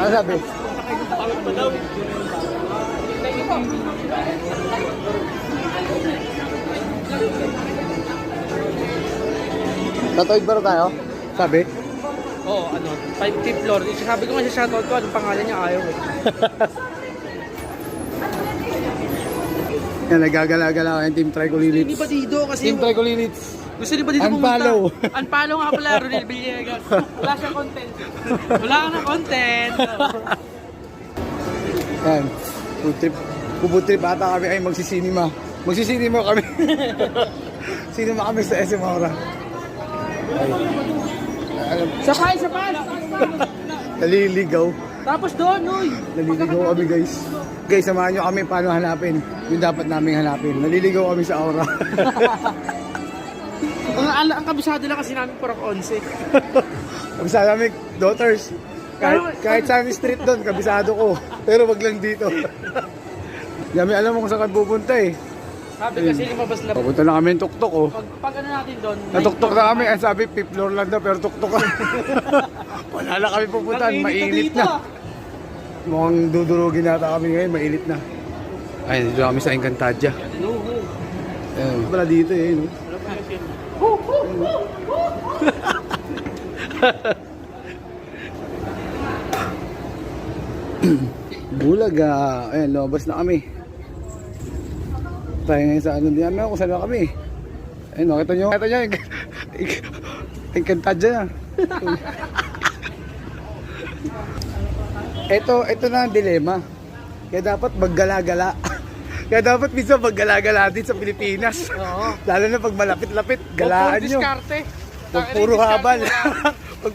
Ano sabi? Tatoid ba tayo? Sabi? Oo, ano, 5th floor. Sabi ko nga siya shoutout ko, anong pangalan niya, ayaw eh. Yan, nagagala-gala ko yung Team Tricolilit. Hindi ba dito kasi Team Tricolilit. gusto niyo ba dito Unfollow. pumunta? Unfollow nga pala, Ronel Villegas. Wala siyang content. Wala ka na content. Yan. Food trip. Food trip ata kami ay magsisinima. Magsisinima kami. Sinima kami sa SM Aura. Sapay! Naliligaw. Tapos doon, uy! Naliligaw kami guys. Guys, samahan nyo kami paano hanapin. Yung dapat naming hanapin. Naliligaw kami sa Aura. Ang kabisado lang kasi namin parang 11. Kabisado namin, daughters. Kahit sa aming street doon, kabisado ko. Pero wag lang dito. Dami alam mo kung saan kami pupunta eh. Sabi kasi lumabas na. Papunta na kami yung tuktok oh. Pag ano natin doon, Natuktok na kami. Ang sabi, 5th floor lang daw pero tuktok ka. Wala na kami pupuntahan. Mainit na. Mukhang dudurugin nata kami ngayon. Mainit na. Ay, dito kami sa Encantadia. Ayun. Wala dito eh. No? Bulaga. Ayan, lumabas na kami. Tayo ngayon sa ano diyan. Kung saan na kami. Ayun, nakita nyo. Encantadia na. Ito na ang dilema. Kaya dapat maggala-gala. Kaya dapat minsan maggala-gala din sa Pilipinas. Oo. Lalo na pag malapit-lapit, galaan nyo. diskarte. Pag puro habal. Pag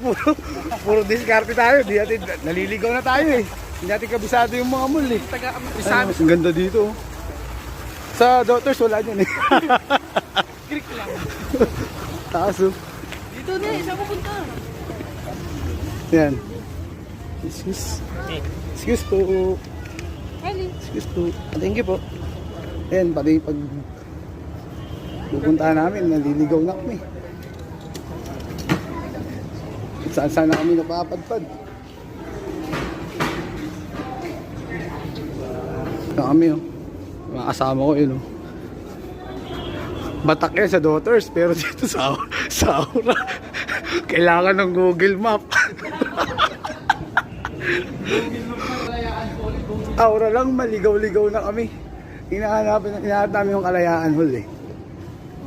puro diskarte tayo, di natin, naliligaw na tayo eh. Hindi natin kabisado yung mga mall eh. Taga-Amrisado. Ang ganda dito. Sa daughters, wala dyan eh. Greek lang. Taas oh. Dito na eh, saan pupunta? Yan. Excuse po. Excuse po. Thank you po. Ayan, pati pag pupuntahan namin, naliligaw na kami. Saan na kami napapadpad. Na kami oh. Mga kasama ko yun oh. Batak yan sa daughters, pero dito sa Aura, kailangan ng Google Map. Aura lang, maligaw-ligaw na kami. Hinahanap namin yung Kalayaan Hall eh.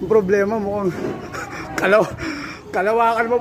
Yung problema mo kung kalawakan mo